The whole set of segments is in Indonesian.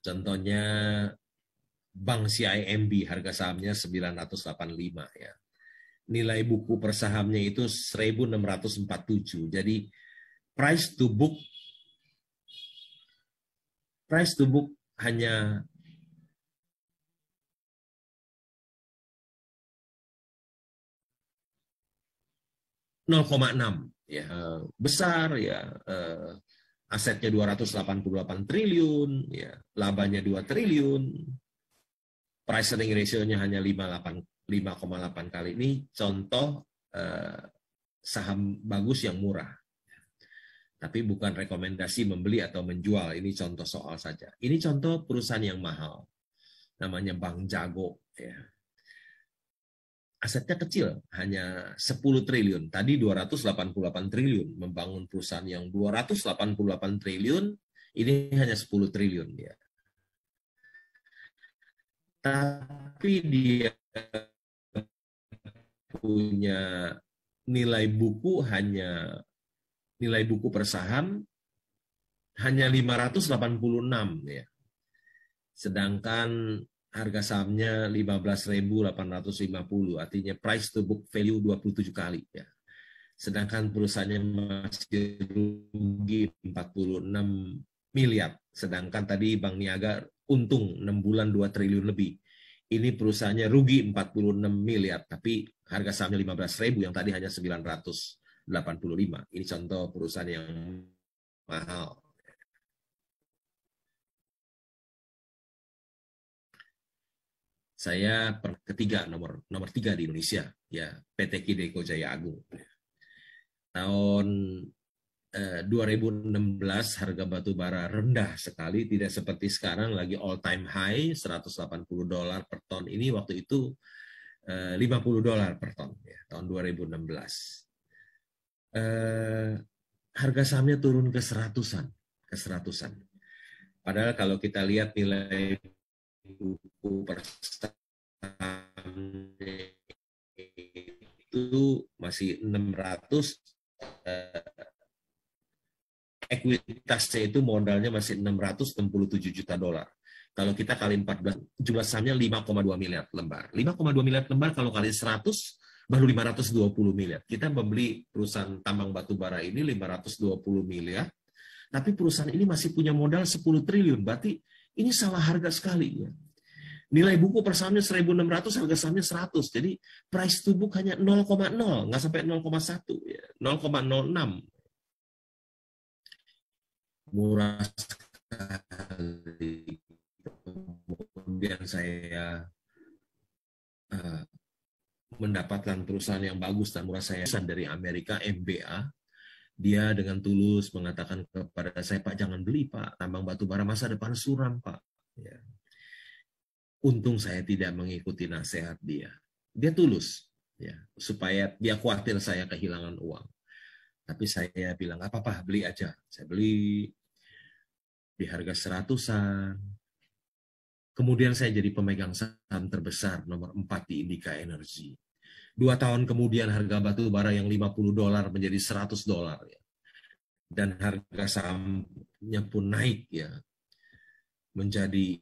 Contohnya Bank CIMB, harga sahamnya 985 ya. Nilai buku per sahamnya itu 1647. Jadi price to book hanya (0,6) ya. Besar ya. Asetnya 288 triliun ya. Labanya 2 triliun. Price earning ratio-nya hanya 5,8 kali. Ini contoh saham bagus yang murah. Tapi bukan rekomendasi membeli atau menjual. Ini contoh soal saja. Ini contoh perusahaan yang mahal. Namanya Bank Jago ya. Asetnya kecil, hanya 10 triliun. Tadi 288 triliun. Membangun perusahaan yang 288 triliun, ini hanya 10 triliun. Ya. Tapi dia punya nilai buku per saham hanya 586 ya. Sedangkan harga sahamnya 15.850, artinya price to book value 27 kali ya. Sedangkan perusahaannya masih rugi 46 miliar. Sedangkan tadi Bank Niaga untung 6 bulan 2 triliun lebih. Ini perusahaannya rugi 46 miliar, tapi harga sahamnya 15.000 yang tadi hanya 985. Ini contoh perusahaan yang mahal. Saya ketiga, nomor 3 di Indonesia, ya PT Kideko Jaya Agung. Tahun 2016 harga batu bara rendah sekali, tidak seperti sekarang lagi all time high $180 per ton. Ini waktu itu $50 per ton ya, tahun 2016. Harga sahamnya turun ke seratusan. Padahal kalau kita lihat nilai buku per saham itu masih 600, ekuitasnya itu modalnya masih $667 juta. Kalau kita kali 14, jumlah sahamnya 5,2 miliar lembar. 5,2 miliar lembar kalau kali 100 baru 520 miliar. Kita membeli perusahaan tambang batu bara ini 520 miliar, tapi perusahaan ini masih punya modal 10 triliun. Berarti ini salah harga sekali ya. Nilai buku per sahamnya 1.600, harga sahamnya 100. Jadi price to book hanya 0,0, nggak sampai 0,1 ya, 0,06. Murah sekali. Kemudian saya mendapatkan perusahaan yang bagus dan murah. Saya dari Amerika, MBA. Dia dengan tulus mengatakan kepada saya, Pak, jangan beli, Pak. Tambang batu bara masa depan suram, Pak. Ya. Untung saya tidak mengikuti nasihat dia. Dia tulus, ya, supaya dia khawatir saya kehilangan uang. Tapi saya bilang, nggak apa-apa, beli aja. Saya beli di harga 100-an. Kemudian saya jadi pemegang saham terbesar, nomor 4 di Indika Energy. 2 tahun kemudian harga batu bara yang $50 menjadi $100 ya. Dan harga sahamnya pun naik ya, menjadi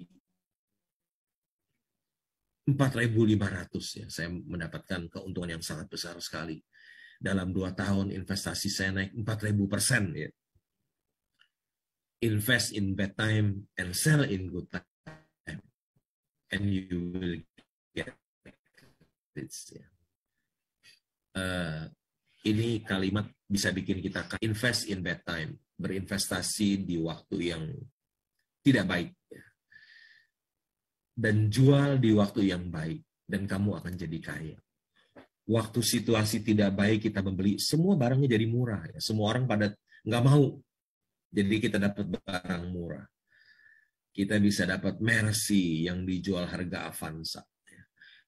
4.500 ya. Saya mendapatkan keuntungan yang sangat besar sekali. Dalam 2 tahun investasi saya naik 4.000% ya. Invest in bad time and sell in good time, and you will get it ya. Ini kalimat bisa bikin kita invest in bad time, berinvestasi di waktu yang tidak baik ya. Dan jual di waktu yang baik, dan kamu akan jadi kaya. Waktu situasi tidak baik kita membeli, semua barangnya jadi murah ya. Semua orang pada nggak mau, jadi kita dapat barang murah. Kita bisa dapat Mercy yang dijual harga Avanza.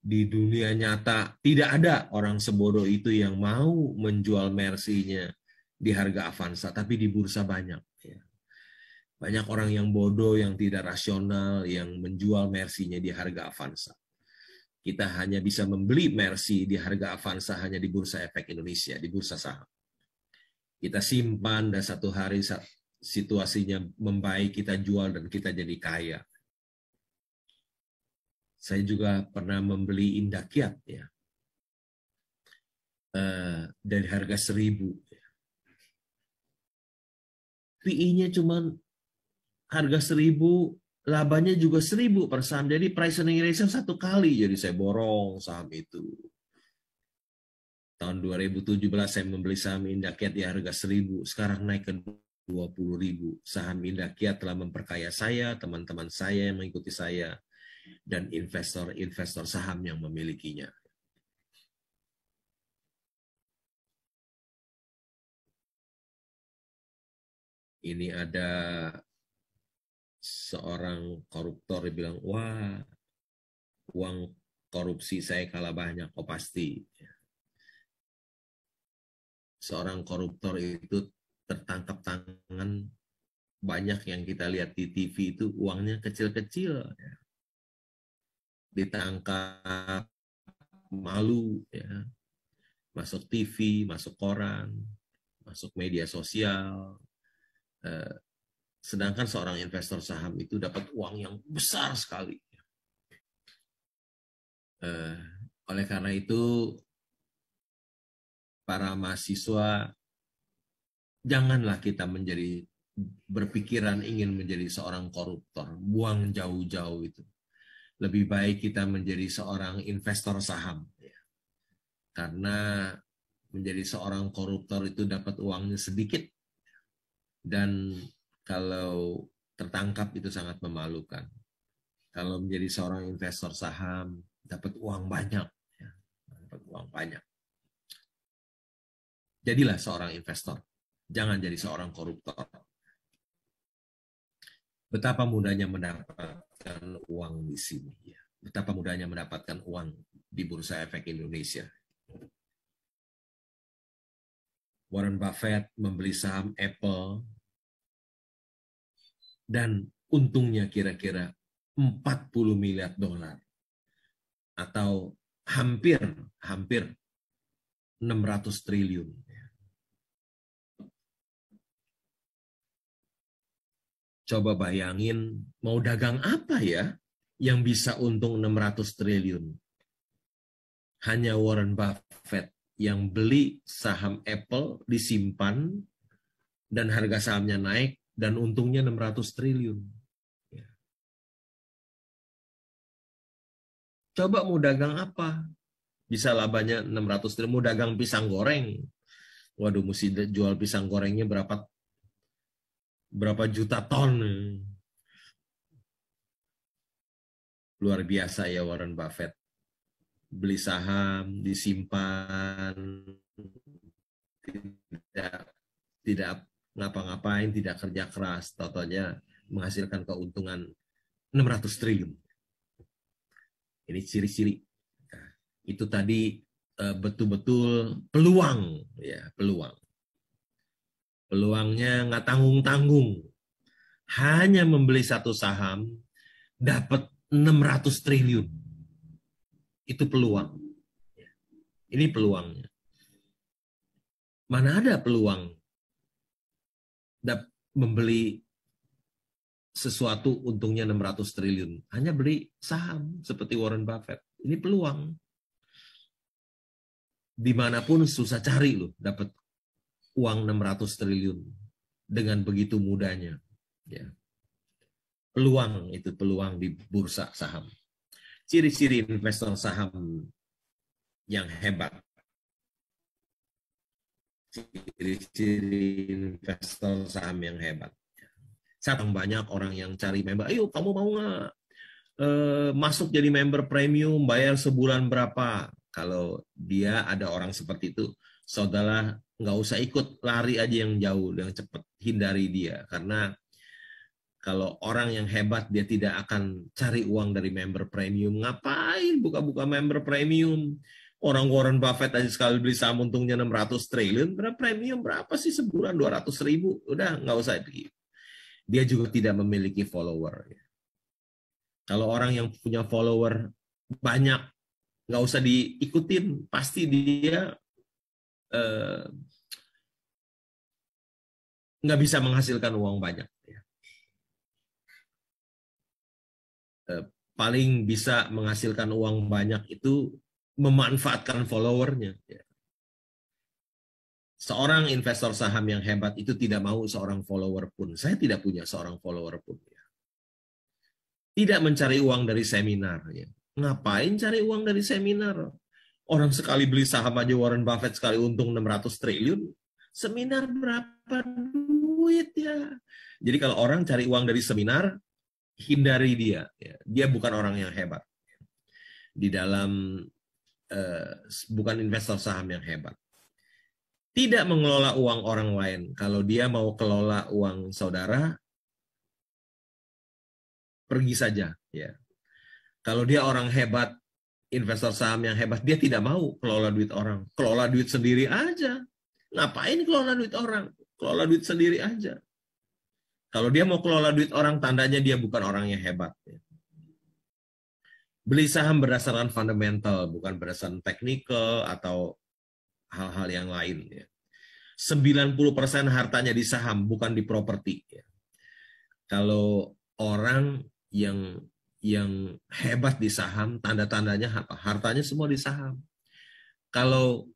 Di dunia nyata tidak ada orang sebodoh itu yang mau menjual Mercy-nya di harga Avanza, tapi di bursa banyak. Ya. Banyak orang yang bodoh, yang tidak rasional, yang menjual Mercy-nya di harga Avanza. Kita hanya bisa membeli Mercy di harga Avanza hanya di Bursa Efek Indonesia, di bursa saham. Kita simpan dan satu hari situasinya membaik, kita jual dan kita jadi kaya. Saya juga pernah membeli Indakiat ya, dari harga 1.000. PI-nya cuma harga 1.000, labanya juga 1.000 per saham. Jadi price earning ratio 1 kali. Jadi saya borong saham itu. Tahun 2017 saya membeli saham Indakiat di harga 1.000. Sekarang naik ke 20.000. Saham Indakiat telah memperkaya saya, teman-teman saya yang mengikuti saya, dan investor-investor saham yang memilikinya. Ini ada seorang koruptor yang bilang, wah, uang korupsi saya kalah banyak. Oh pasti. Seorang koruptor itu tertangkap tangan, banyak yang kita lihat di TV itu uangnya kecil-kecil. Ditangkap, malu, ya. Masuk TV, masuk koran, masuk media sosial. Sedangkan seorang investor saham itu dapat uang yang besar sekali. Oleh karena itu, para mahasiswa, janganlah kita berpikiran ingin menjadi seorang koruptor. Buang jauh-jauh itu. Lebih baik kita menjadi seorang investor saham. Karena menjadi seorang koruptor itu dapat uangnya sedikit. Dan kalau tertangkap itu sangat memalukan. Kalau menjadi seorang investor saham, dapat uang banyak. Dapat uang banyak. Jadilah seorang investor. Jangan jadi seorang koruptor. Betapa mudahnya mendapatkan uang di sini. Betapa mudahnya mendapatkan uang di Bursa Efek Indonesia. Warren Buffett membeli saham Apple dan untungnya kira-kira 40 miliar dolar atau hampir 600 triliun. Coba bayangin mau dagang apa ya yang bisa untung 600 triliun. Hanya Warren Buffett yang beli saham Apple, disimpan, dan harga sahamnya naik, dan untungnya 600 triliun. Coba mau dagang apa? Bisa labanya 600 triliun. Mau dagang pisang goreng. Waduh, mesti jual pisang gorengnya berapa juta ton. Luar biasa ya Warren Buffett. Beli saham, disimpan, tidak ngapa-ngapain, tidak kerja keras, totalnya menghasilkan keuntungan 600 triliun. Ini ciri-ciri. Nah, itu tadi betul-betul peluang, ya peluang. Peluangnya nggak tanggung-tanggung. Hanya membeli satu saham dapat 600 triliun. Itu peluang. Ini peluangnya. Mana ada peluang membeli sesuatu untungnya 600 triliun. Hanya beli saham seperti Warren Buffett. Ini peluang. Dimanapun susah cari loh dapat uang 600 triliun dengan begitu mudahnya. Ya. Peluang itu peluang di bursa saham. Ciri-ciri investor saham yang hebat. Ciri-ciri investor saham yang hebat. Sangat banyak orang yang cari member. Ayo kamu mau nggak masuk jadi member premium, bayar sebulan berapa? Kalau dia ada orang seperti itu, saudara nggak usah ikut, lari aja yang jauh, yang cepat, hindari dia. Karena kalau orang yang hebat, dia tidak akan cari uang dari member premium. Ngapain buka-buka member premium? Orang Warren Buffett aja sekali beli saham untungnya 600 triliun, berapa premium berapa sih sebulan 200.000? Udah nggak usah begitu. Dia juga tidak memiliki follower. Kalau orang yang punya follower banyak, nggak usah diikutin, pasti dia nggak bisa menghasilkan uang banyak. paling bisa menghasilkan uang banyak itu memanfaatkan followernya. Seorang investor saham yang hebat itu tidak mau seorang follower pun. Saya tidak punya seorang follower pun. Tidak mencari uang dari seminar. Ngapain cari uang dari seminar? Orang sekali beli saham aja Warren Buffett sekali untung 600 triliun. Seminar berapa duit ya? Jadi kalau orang cari uang dari seminar, hindari dia. Dia bukan orang yang hebat. Di dalam bukan investor saham yang hebat. Tidak mengelola uang orang lain. Kalau dia mau kelola uang saudara, pergi saja. Ya. Kalau dia orang hebat, investor saham yang hebat, dia tidak mau kelola duit orang. Kelola duit sendiri aja. Ngapain kelola duit orang? Kelola duit sendiri aja. Kalau dia mau kelola duit orang, tandanya dia bukan orang yang hebat. Beli saham berdasarkan fundamental, bukan berdasarkan technical atau hal-hal yang lain. 90% hartanya di saham, bukan di properti. Kalau orang yang hebat di saham, tanda-tandanya apa? Hartanya semua di saham. Kalau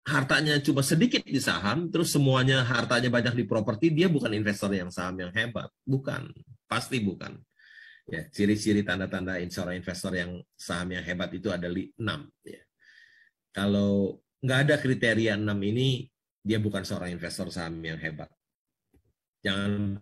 hartanya cuma sedikit di saham, terus semuanya hartanya banyak di properti, dia bukan investor yang saham yang hebat. Bukan. Pasti bukan. Ya, ciri-ciri tanda-tanda seorang investor yang saham yang hebat itu ada 6. Ya. Kalau nggak ada kriteria 6 ini, dia bukan seorang investor saham yang hebat. Jangan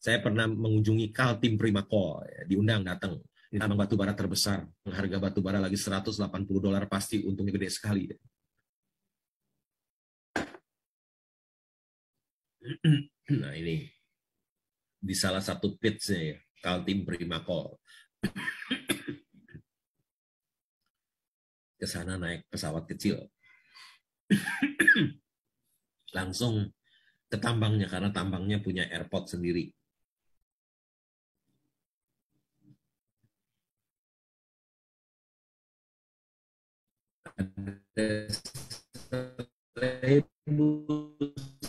saya pernah mengunjungi Kaltim Primakol, ya, diundang datang. Ini tambang batu bara terbesar, harga batu bara lagi $180 pasti untungnya gede sekali. Nah ini di salah satu pitch-nya ya, Kaltim Primakol. Ke sana naik pesawat kecil. Langsung ke tambangnya karena tambangnya punya airport sendiri. Ada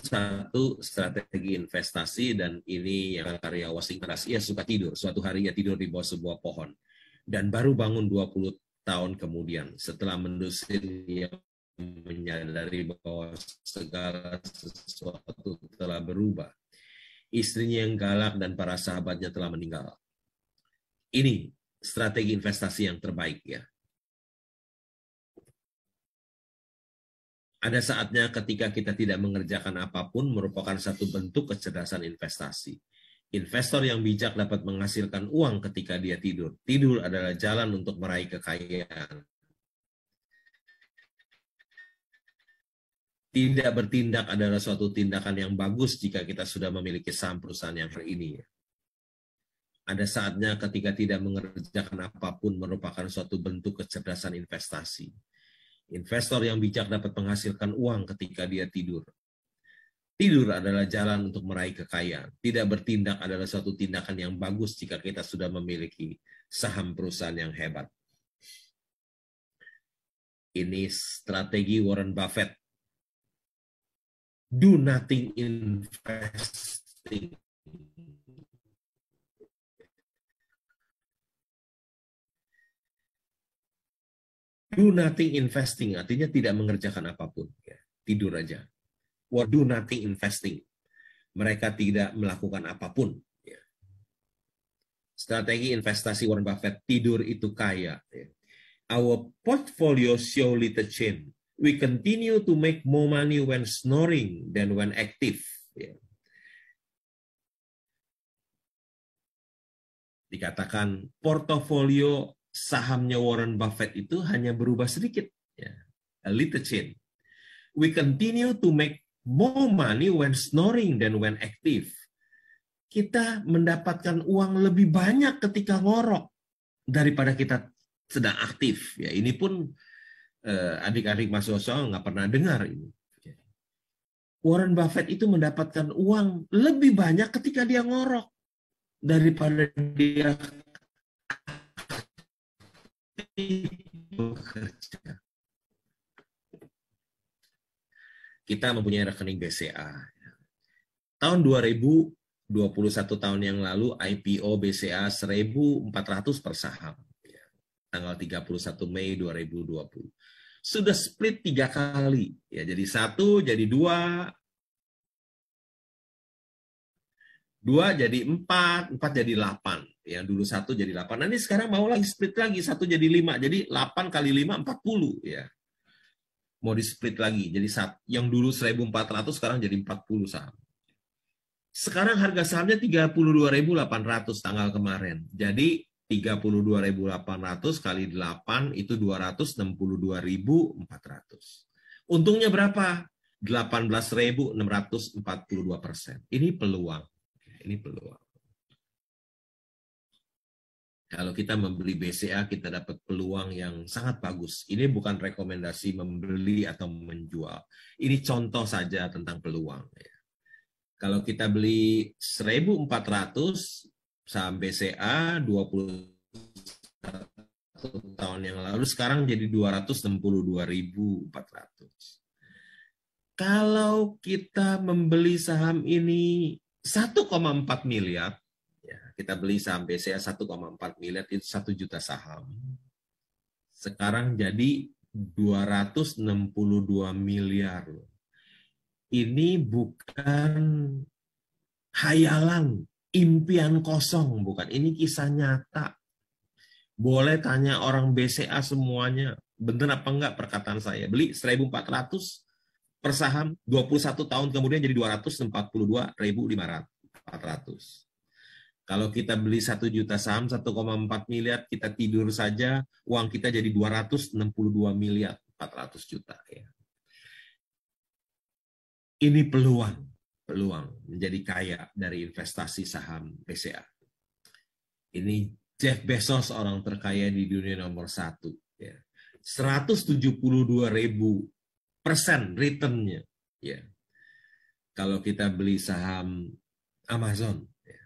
satu strategi investasi dan ini yang karya Washington ia suka tidur. Suatu hari ia tidur di bawah sebuah pohon dan baru bangun 20 tahun kemudian setelah mendusin ia menyadari bahwa segala sesuatu telah berubah. Istrinya yang galak dan para sahabatnya telah meninggal. Ini strategi investasi yang terbaik ya. Ada saatnya ketika kita tidak mengerjakan apapun merupakan satu bentuk kecerdasan investasi. Investor yang bijak dapat menghasilkan uang ketika dia tidur. Tidur adalah jalan untuk meraih kekayaan. Tidak bertindak adalah suatu tindakan yang bagus jika kita sudah memiliki saham perusahaan yang hari ini. Ada saatnya ketika tidak mengerjakan apapun merupakan suatu bentuk kecerdasan investasi. Investor yang bijak dapat menghasilkan uang ketika dia tidur. Tidur adalah jalan untuk meraih kekayaan. Tidak bertindak adalah suatu tindakan yang bagus jika kita sudah memiliki saham perusahaan yang hebat. Ini strategi Warren Buffett. Do nothing investing. Do nothing investing artinya tidak mengerjakan apapun. Tidur aja. Or do nothing investing. Mereka tidak melakukan apapun. Strategi investasi Warren Buffett, tidur itu kaya. Our portfolio show little change. We continue to make more money when snoring than when active. Dikatakan portofolio sahamnya Warren Buffett itu hanya berubah sedikit. A little change. We continue to make more money when snoring than when active. Kita mendapatkan uang lebih banyak ketika ngorok daripada kita sedang aktif. Ya, ini pun adik-adik mahasiswa nggak pernah dengar ini. Warren Buffett itu mendapatkan uang lebih banyak ketika dia ngorok daripada dia bekerja. kita mempunyai rekening BCA. Tahun 2021 tahun yang lalu IPO BCA 1.400 per saham. Tanggal 31 Mei 2020. Sudah split 3 kali. Ya, jadi 1, jadi 2, 2 jadi 4, 4 jadi 8. Yang dulu 1 jadi 8. Nah, ini sekarang mau lagi split lagi, 1 jadi 5. Jadi 8 kali 5, 40. Ya. Mau di split lagi. Jadi yang dulu 1.400 sekarang jadi 40 saham. Sekarang harga sahamnya 32.800 tanggal kemarin. Jadi 32.800 kali 8 itu 262.400. Untungnya berapa? 18.642%. Ini peluang. Ini peluang. Kalau kita membeli BCA, kita dapat peluang yang sangat bagus. Ini bukan rekomendasi membeli atau menjual. Ini contoh saja tentang peluang. Kalau kita beli 1.400, saham BCA 21 tahun yang lalu, sekarang jadi 262.400. Kalau kita membeli saham ini 1,4 miliar, ya, kita beli saham BCA 1,4 miliar, itu 1 juta saham. Sekarang jadi 262 miliar. Ini bukan hayalan, impian kosong, bukan. Ini kisah nyata. Boleh tanya orang BCA semuanya, benar apa enggak perkataan saya. Beli 1.400 per saham, 21 tahun kemudian jadi 242.400. Kalau kita beli 1 juta saham, 1,4 miliar, kita tidur saja, uang kita jadi 262 miliar, 400 juta. Ya. Ini peluang menjadi kaya dari investasi saham BCA. Ini Jeff Bezos, orang terkaya di dunia nomor 1. Ya. 172.000% returnnya. Ya. Kalau kita beli saham Amazon. Ya.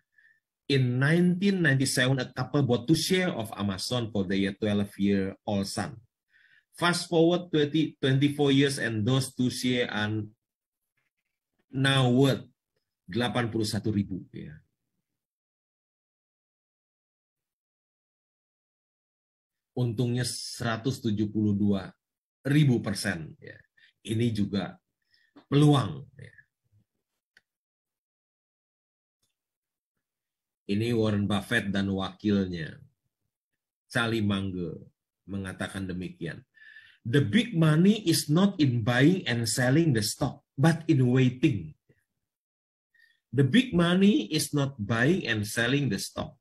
In 1997, a couple bought 2 shares of Amazon for their 12-year-old son. Fast forward 24 years and those 2 shares are now worth 81.000. Ya. Untungnya 172.000%. Ya. Ini juga peluang. Ya. Ini Warren Buffett dan wakilnya, Charlie Munger, mengatakan demikian. The big money is not in buying and selling the stock, but in waiting. The big money is not buying and selling the stock,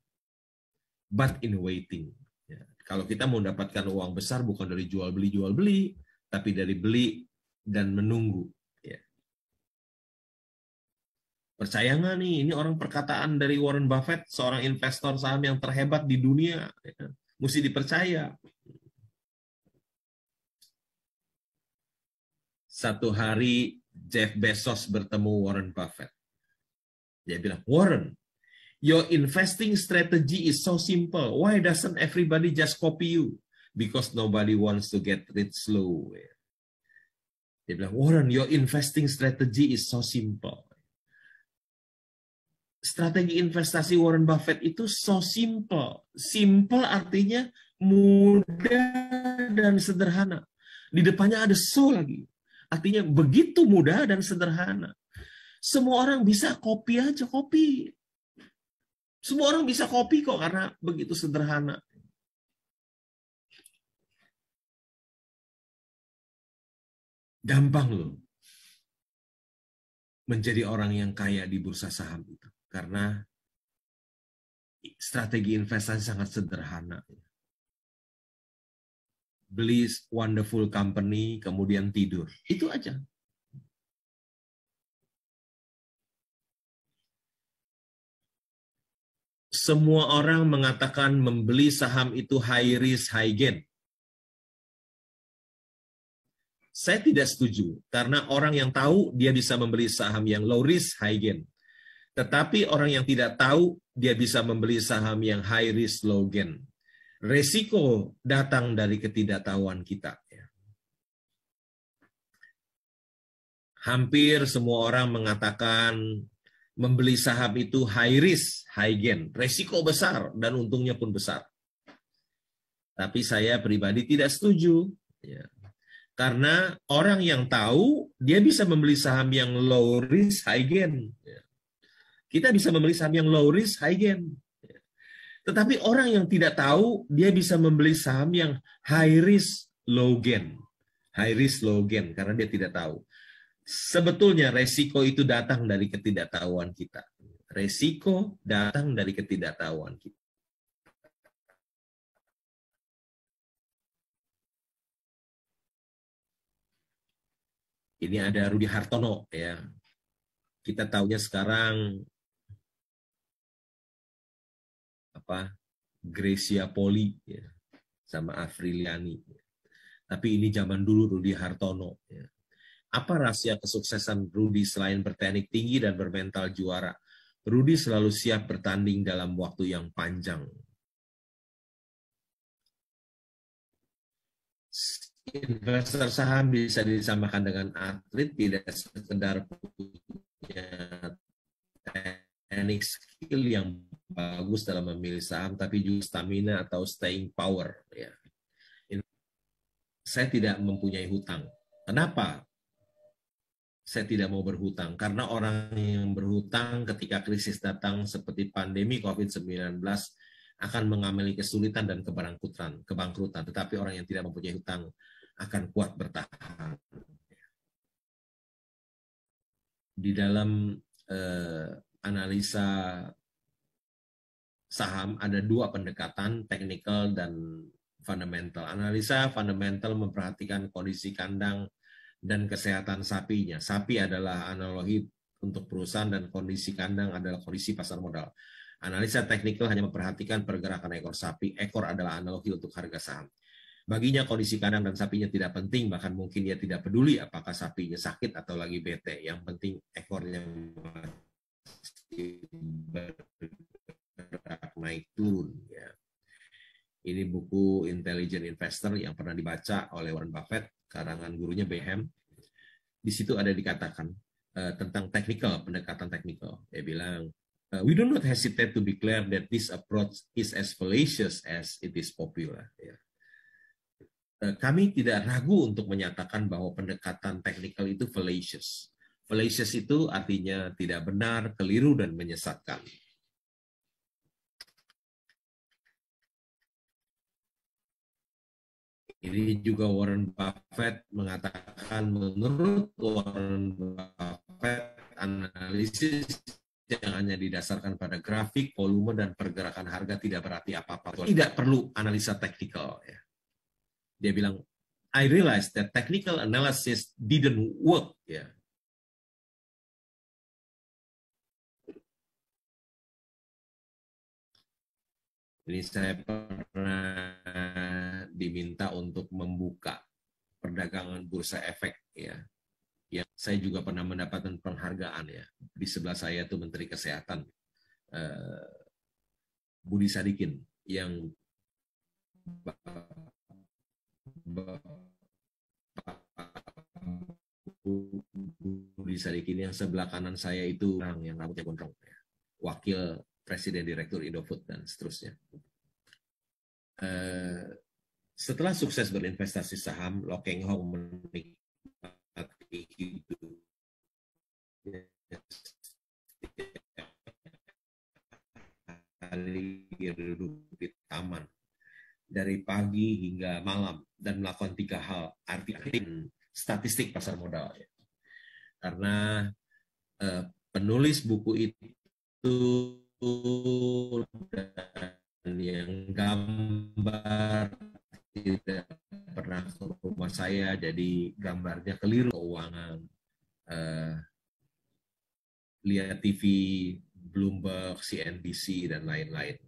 but in waiting. Ya. Kalau kita mau mendapatkan uang besar bukan dari jual beli, tapi dari beli dan menunggu. Ya. Percaya nggak nih, ini orang perkataan dari Warren Buffett, seorang investor saham yang terhebat di dunia. Ya. Mesti dipercaya. Satu hari Jeff Bezos bertemu Warren Buffett. Dia bilang, Warren, your investing strategy is so simple. Why doesn't everybody just copy you? Because nobody wants to get rich slow. Dia bilang, Warren, your investing strategy is so simple. Strategi investasi Warren Buffett itu so simple. Simple artinya mudah dan sederhana. Di depannya ada so lagi. Artinya begitu mudah dan sederhana. Semua orang bisa copy aja, copy. Semua orang bisa copy kok karena begitu sederhana. Gampang loh menjadi orang yang kaya di bursa saham itu. Karena strategi investasi sangat sederhana. Beli wonderful company, kemudian tidur. Itu aja. Semua orang mengatakan membeli saham itu high risk, high gain. Saya tidak setuju, karena orang yang tahu dia bisa membeli saham yang low risk, high gain. Tetapi orang yang tidak tahu, dia bisa membeli saham yang high risk, low gain. Resiko datang dari ketidaktahuan kita. Hampir semua orang mengatakan membeli saham itu high risk, high gain, resiko besar dan untungnya pun besar. Tapi saya pribadi tidak setuju. Ya. Karena orang yang tahu, dia bisa membeli saham yang low risk, high gain. Ya. Kita bisa membeli saham yang low risk, high gain. Ya. Tetapi orang yang tidak tahu, dia bisa membeli saham yang high risk, low gain. High risk, low gain, karena dia tidak tahu. Sebetulnya resiko itu datang dari ketidaktahuan kita. Resiko datang dari ketidaktahuan kita. Ini ada Rudi Hartono, ya. Kita tahunya sekarang apa? Gracia Poli, ya, sama Afriliani. Tapi ini zaman dulu Rudi Hartono. Ya. Apa rahasia kesuksesan Rudi selain berteknik tinggi dan bermental juara? Rudi selalu siap bertanding dalam waktu yang panjang. Investor saham bisa disamakan dengan atlet, tidak sekedar punya teknik skill yang bagus dalam memilih saham, tapi juga stamina atau staying power. Ya. Saya tidak mempunyai hutang. Kenapa saya tidak mau berhutang? Karena orang yang berhutang ketika krisis datang seperti pandemi COVID-19 akan mengalami kesulitan dan kebangkrutan. Tetapi orang yang tidak mempunyai hutang akan kuat bertahan. Di dalam analisa saham ada dua pendekatan, technical dan fundamental. Analisa fundamental memperhatikan kondisi kandang dan kesehatan sapinya. Sapi adalah analogi untuk perusahaan dan kondisi kandang adalah kondisi pasar modal. Analisa teknikal hanya memperhatikan pergerakan ekor sapi. Ekor adalah analogi untuk harga saham. Baginya kondisi kandang dan sapinya tidak penting, bahkan mungkin dia tidak peduli apakah sapinya sakit atau lagi bete. Yang penting ekornya bergerak naik turun. Ya. Ini buku Intelligent Investor yang pernah dibaca oleh Warren Buffett, karangan gurunya Bayham. Di situ ada dikatakan tentang technical, pendekatan teknikal. Dia bilang, we do not hesitate to declare that this approach is as fallacious as it is popular. Ya. Kami tidak ragu untuk menyatakan bahwa pendekatan teknikal itu fallacious. Fallacious itu artinya tidak benar, keliru, dan menyesatkan. Ini juga Warren Buffett mengatakan, menurut Warren Buffett, analisis yang hanya didasarkan pada grafik, volume, dan pergerakan harga tidak berarti apa-apa. Tidak perlu analisa teknikal. Ya. Dia bilang, I realized that technical analysis didn't work. Ya. Ini saya pernah diminta untuk membuka perdagangan bursa efek, ya. Ya, saya juga pernah mendapatkan penghargaan, ya. Di sebelah saya itu Menteri Kesehatan Budi Sadikin yang Budi Sadikin yang sebelah kanan saya itu orang yang rambutnya gondrong, ya. Wakil Presiden Direktur Indofood dan seterusnya. Setelah sukses berinvestasi saham, Lo Keng Hong menikmati hidup hari duduk di taman dari pagi hingga malam dan melakukan 3 hal, arti statistik pasar modal. Ya. Karena penulis buku itu dan yang gambar tidak pernah ke rumah saya, jadi gambarnya keliru, keuangan, lihat TV, Bloomberg, CNBC, dan lain-lain.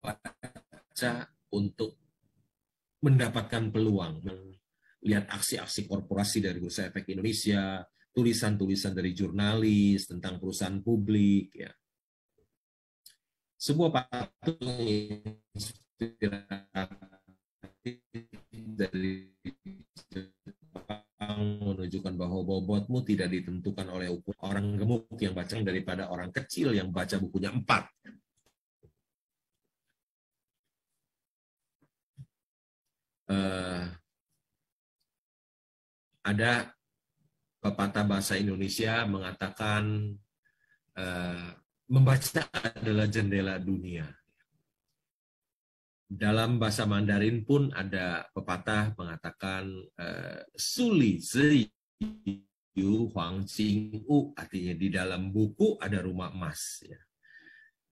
Baca untuk mendapatkan peluang, lihat aksi-aksi korporasi dari Bursa Efek Indonesia, tulisan-tulisan dari jurnalis tentang perusahaan publik, ya. Sebuah patung inspiratif dari Jepang menunjukkan bahwa bobotmu tidak ditentukan oleh ukuran orang gemuk yang baca daripada orang kecil yang baca bukunya 4. Ada pepatah bahasa Indonesia mengatakan membaca adalah jendela dunia. Dalam bahasa Mandarin pun ada pepatah mengatakan Suli Zi Yu Huang Jing U, artinya di dalam buku ada rumah emas. Ya.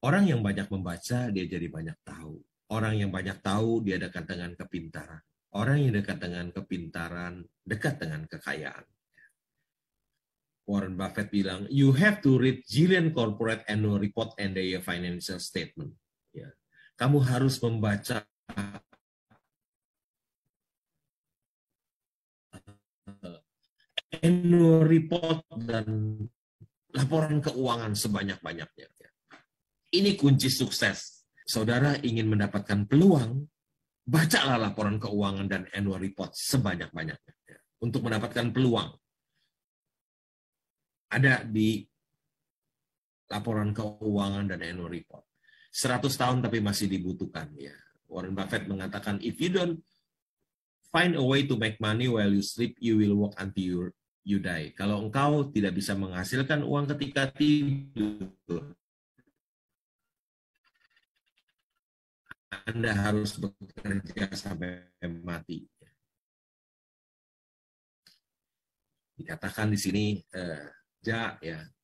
Orang yang banyak membaca, dia jadi banyak tahu. Orang yang banyak tahu, dia dekat dengan kepintaran. Orang yang dekat dengan kepintaran, dekat dengan kekayaan. Warren Buffett bilang, you have to read Jillian Corporate Annual Report and their financial statement. Ya. Kamu harus membaca annual report dan laporan keuangan sebanyak-banyaknya. Ini kunci sukses. Saudara ingin mendapatkan peluang, bacalah laporan keuangan dan annual report sebanyak-banyaknya. Untuk mendapatkan peluang. Ada di laporan keuangan dan annual report. 100 tahun tapi masih dibutuhkan. Ya. Warren Buffett mengatakan, if you don't find a way to make money while you sleep, you will work until you die. Kalau engkau tidak bisa menghasilkan uang ketika tidur, Anda harus bekerja sampai mati. Dikatakan di sini, ya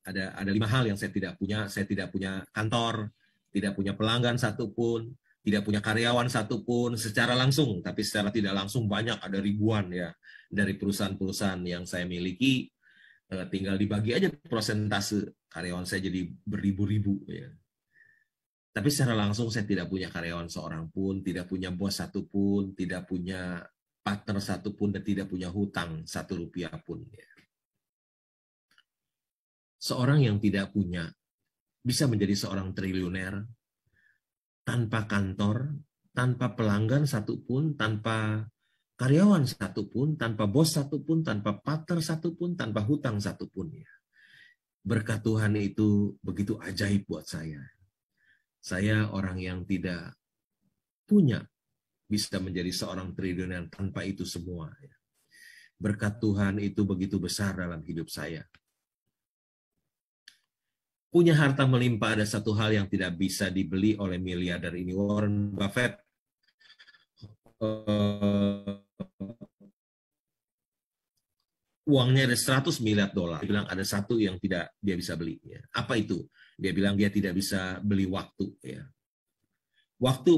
ada 5 hal yang saya tidak punya. Saya tidak punya kantor, tidak punya pelanggan satupun, tidak punya karyawan satupun secara langsung, tapi secara tidak langsung banyak, ada ribuan ya dari perusahaan-perusahaan yang saya miliki. Tinggal dibagi aja persentase karyawan saya jadi beribu-ribu ya. Tapi secara langsung saya tidak punya karyawan seorang pun, tidak punya bos satupun, tidak punya partner satupun, dan tidak punya hutang 1 rupiah pun. Ya. Seorang yang tidak punya bisa menjadi seorang triliuner tanpa kantor, tanpa pelanggan satupun, tanpa karyawan satupun, tanpa bos satupun, tanpa partner satupun, tanpa hutang satupun. Ya. Berkat Tuhan itu begitu ajaib buat saya. Saya orang yang tidak punya bisa menjadi seorang triliuner tanpa itu semua. Berkat Tuhan itu begitu besar dalam hidup saya. Punya harta melimpah ada satu hal yang tidak bisa dibeli oleh miliarder ini. Warren Buffett uangnya ada 100 miliar dolar. Dia bilang ada satu yang tidak dia bisa beli. Apa itu? Dia bilang dia tidak bisa beli waktu. Waktu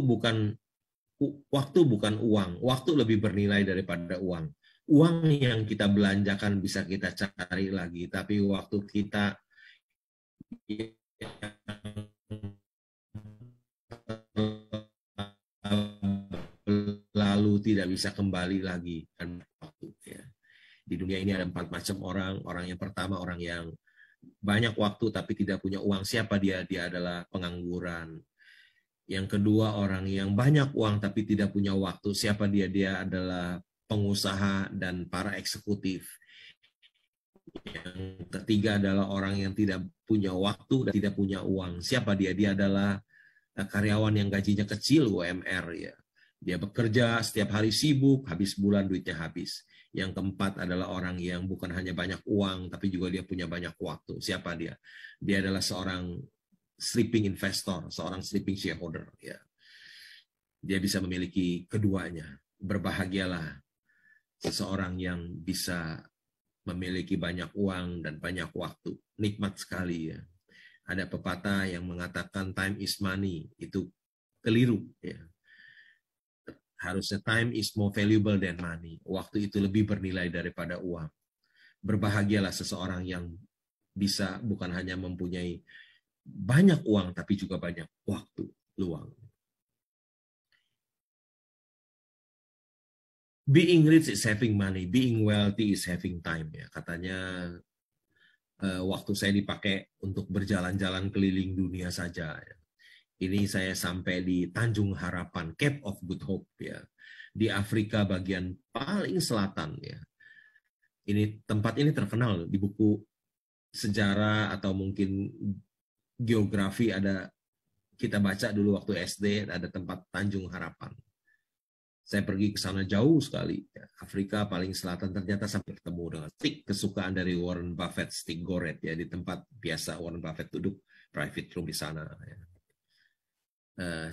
bukan uang. Waktu lebih bernilai daripada uang. Uang yang kita belanjakan bisa kita cari lagi, tapi waktu kita lalu tidak bisa kembali lagi. Di dunia ini ada 4 macam orang. Orang yang pertama, orang yang banyak waktu tapi tidak punya uang. Siapa dia? Dia adalah pengangguran. Yang kedua, orang yang banyak uang tapi tidak punya waktu. Siapa dia? Dia adalah pengusaha dan para eksekutif. Yang ketiga adalah orang yang tidak punya waktu dan tidak punya uang. Siapa dia? Dia adalah karyawan yang gajinya kecil, UMR. Ya. Dia bekerja setiap hari sibuk, habis bulan duitnya habis. Yang keempat adalah orang yang bukan hanya banyak uang, tapi juga dia punya banyak waktu. Siapa dia? Dia adalah seorang sleeping investor, seorang sleeping shareholder. Ya. Dia bisa memiliki keduanya. Berbahagialah seseorang yang bisa memiliki banyak uang dan banyak waktu. Nikmat sekali ya. Ada pepatah yang mengatakan time is money. Itu keliru. Ya. Harusnya time is more valuable than money. Waktu itu lebih bernilai daripada uang. Berbahagialah seseorang yang bisa bukan hanya mempunyai banyak uang, tapi juga banyak waktu luang. Being rich is having money, being wealthy is having time. Ya, katanya waktu saya dipakai untuk berjalan-jalan keliling dunia saja. Ya. Ini saya sampai di Tanjung Harapan, Cape of Good Hope ya, di Afrika bagian paling selatan ya. Tempat ini terkenal di buku sejarah atau mungkin geografi, ada kita baca dulu waktu SD, ada tempat Tanjung Harapan. Saya pergi ke sana jauh sekali, ya. Afrika paling selatan, ternyata sampai ketemu dengan stick kesukaan dari Warren Buffett, stick goret ya, di tempat biasa Warren Buffett duduk, private room di sana. Ya.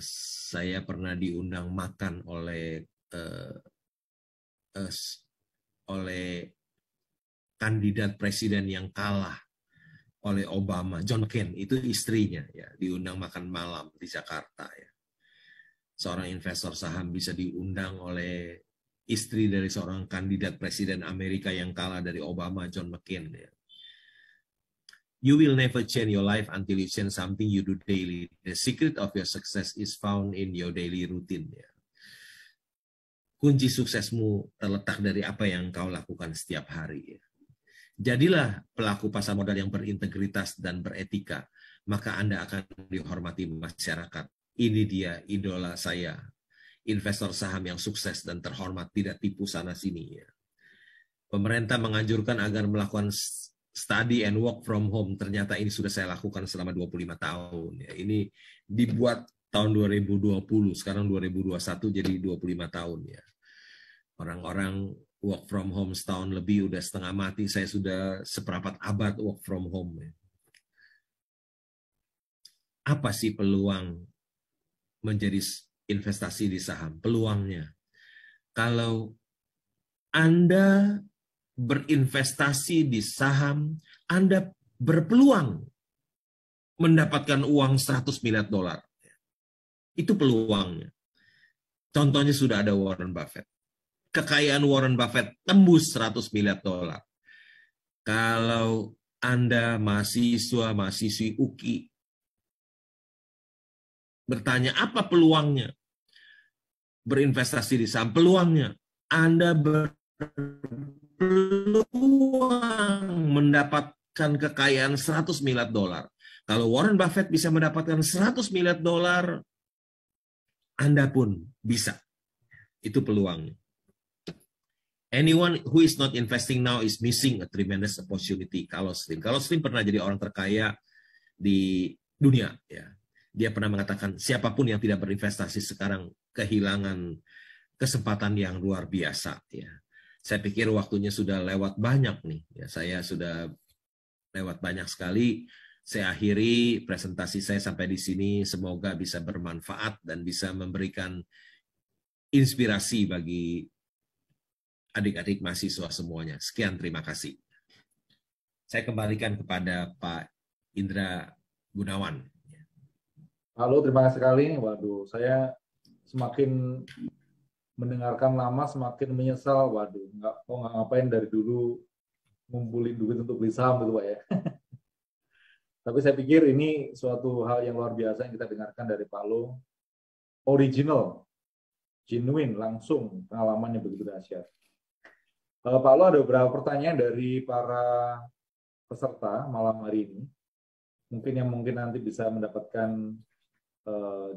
Saya pernah diundang makan oleh kandidat presiden yang kalah oleh Obama, John McCain, itu istrinya ya, diundang makan malam di Jakarta ya. Seorang investor saham bisa diundang oleh istri dari seorang kandidat presiden Amerika yang kalah dari Obama, John McCain ya. You will never change your life until you change something you do daily. The secret of your success is found in your daily routine ya. Kunci suksesmu terletak dari apa yang kau lakukan setiap hari ya. Jadilah pelaku pasar modal yang berintegritas dan beretika, maka Anda akan dihormati masyarakat. Ini dia idola saya, investor saham yang sukses dan terhormat, tidak tipu sana-sini. Ya. Pemerintah menganjurkan agar melakukan study and work from home. Ternyata ini sudah saya lakukan selama 25 tahun. Ya. Ini dibuat tahun 2020, sekarang 2021 jadi 25 tahun. Ya. Orang-orang work from home setahun lebih, udah setengah mati. Saya sudah seperempat abad work from home. Ya. Apa sih peluang menjadi investasi di saham? Peluangnya, kalau Anda berinvestasi di saham, Anda berpeluang mendapatkan uang 100 miliar dolar. Itu peluangnya. Contohnya sudah ada Warren Buffett. Kekayaan Warren Buffett tembus 100 miliar dolar. Kalau Anda mahasiswi UKI bertanya apa peluangnya berinvestasi di saham, peluangnya Anda berpeluang mendapatkan kekayaan 100 miliar dolar. Kalau Warren Buffett bisa mendapatkan 100 miliar dolar, Anda pun bisa. Itu peluangnya. Anyone who is not investing now is missing a tremendous opportunity. Carlos Slim pernah jadi orang terkaya di dunia. Ya. Dia pernah mengatakan, siapapun yang tidak berinvestasi sekarang kehilangan kesempatan yang luar biasa. Ya. Saya pikir waktunya sudah lewat banyak nih. Ya, saya sudah lewat banyak sekali. Saya akhiri presentasi saya sampai di sini. Semoga bisa bermanfaat dan bisa memberikan inspirasi bagi adik-adik mahasiswa semuanya. Sekian, terima kasih. Saya kembalikan kepada Pak Indra Gunawan. Halo, terima kasih sekali. Waduh, saya semakin mendengarkan lama semakin menyesal. Waduh, nggak ngapain dari dulu ngumpulin duit untuk beli saham gitu Pak ya. Tapi saya pikir ini suatu hal yang luar biasa yang kita dengarkan dari Pak Lo. Original, genuine, langsung pengalamannya begitu dahsyat. Pak Lo, ada beberapa pertanyaan dari para peserta malam hari ini. Mungkin nanti bisa mendapatkan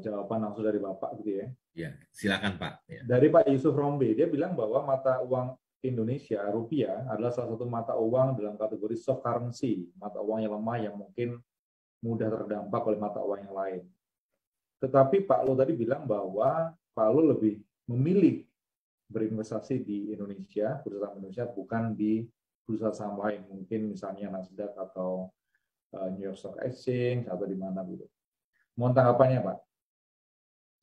jawaban langsung dari Bapak gitu ya. Ya, silakan Pak. Ya. Dari Pak Yusuf Rombe, dia bilang bahwa mata uang Indonesia, rupiah, adalah salah satu mata uang dalam kategori soft currency, mata uang yang lemah yang mungkin mudah terdampak oleh mata uang yang lain. Tetapi Pak Lo tadi bilang bahwa Pak Lo lebih memilih berinvestasi di Indonesia, bursa saham Indonesia, bukan di bursa saham lain, mungkin misalnya Nasdaq atau New York Stock Exchange atau di mana gitu. Mohon tanggapannya Pak.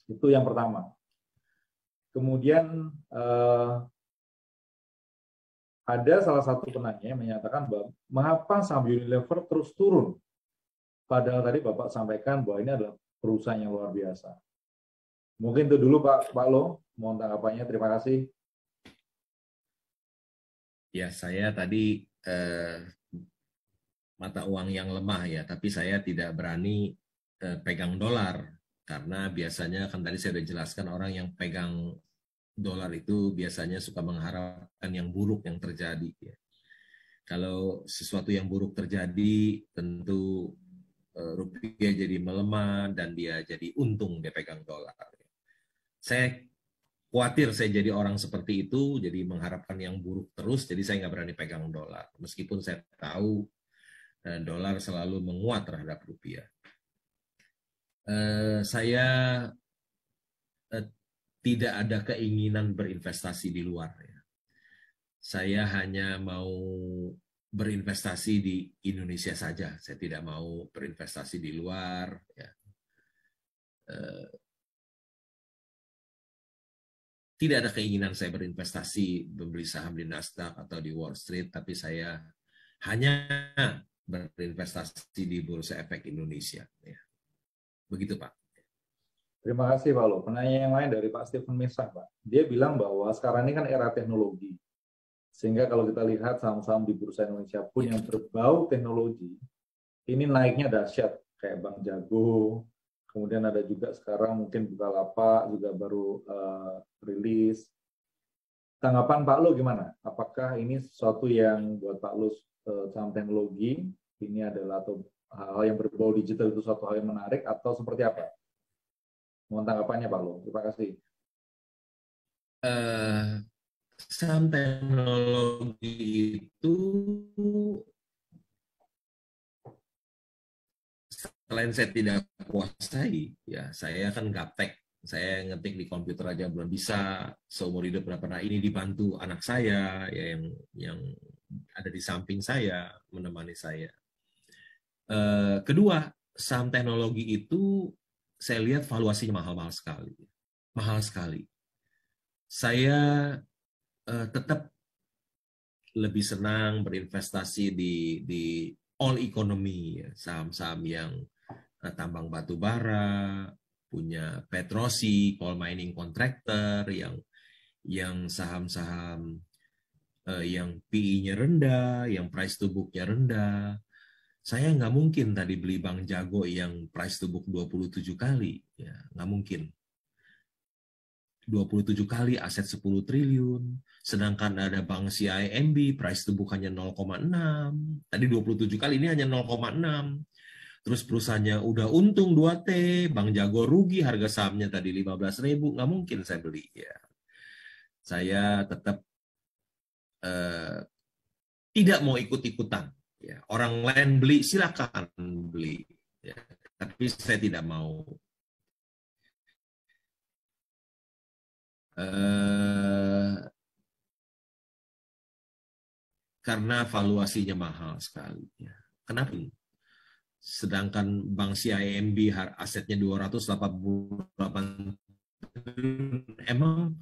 Itu yang pertama. Kemudian ada salah satu penanya yang menyatakan bahwa mengapa saham Unilever terus turun? Padahal tadi Bapak sampaikan bahwa ini adalah perusahaan yang luar biasa. Mungkin itu dulu Pak Lo, mohon tanggapannya. Terima kasih. Ya, saya tadi mata uang yang lemah ya, tapi saya tidak berani pegang dolar karena biasanya kan tadi saya sudah jelaskan, orang yang pegang dolar itu biasanya suka mengharapkan yang buruk yang terjadi. Ya. Kalau sesuatu yang buruk terjadi, tentu rupiah jadi melemah dan dia jadi untung dia pegang dolar. Saya khawatir saya jadi orang seperti itu, jadi mengharapkan yang buruk terus, jadi saya nggak berani pegang dolar. Meskipun saya tahu dolar selalu menguat terhadap rupiah. Saya tidak ada keinginan berinvestasi di luar. Saya hanya mau berinvestasi di Indonesia saja. Saya tidak mau berinvestasi di luar. Ya. Tidak ada keinginan saya berinvestasi, membeli saham di Nasdaq atau di Wall Street, tapi saya hanya berinvestasi di Bursa Efek Indonesia. Ya. Begitu, Pak. Terima kasih Pak Lo. Penanya yang lain dari Pak Stephen Mesa, Pak. Dia bilang bahwa sekarang ini kan era teknologi. Sehingga kalau kita lihat saham-saham di Bursa Indonesia pun yang berbau teknologi, ini naiknya dahsyat. Kayak Bank Jago, kemudian ada juga sekarang mungkin Bukalapak juga baru rilis. Tanggapan Pak Lo gimana? Apakah ini sesuatu yang buat Pak Lo saham teknologi, ini adalah atau hal yang berbau digital itu suatu hal yang menarik atau seperti apa? Mohon tanggapannya Pak Lo. Terima kasih. Saham teknologi itu selain saya tidak kuasai, ya saya kan gaptek, saya ngetik di komputer aja belum bisa, seumur hidup berapa pernah. Ini dibantu anak saya ya, yang ada di samping saya menemani saya. Kedua, saham teknologi itu saya lihat valuasinya mahal-mahal sekali, mahal sekali. Saya tetap lebih senang berinvestasi di all economy, ya, saham-saham yang tambang batu bara, punya petrosi, coal mining contractor, yang saham-saham yang PE-nya rendah, yang price to book-nya rendah. Saya nggak mungkin tadi beli Bank Jago yang price to book 27 kali, ya nggak mungkin. 27 kali aset 10 triliun, sedangkan ada Bank CIMB price to book hanya 0,6. Tadi 27 kali, ini hanya 0,6. Terus perusahaannya udah untung 2T, Bank Jago rugi, harga sahamnya tadi 15.000, nggak mungkin saya beli. Ya. Saya tetap tidak mau ikut-ikutan. Ya. Orang lain beli, silakan beli. Ya. Tapi saya tidak mau. Karena valuasinya mahal sekali. Ya. Kenapa? Sedangkan Bank CIMB asetnya 288 triliun, emang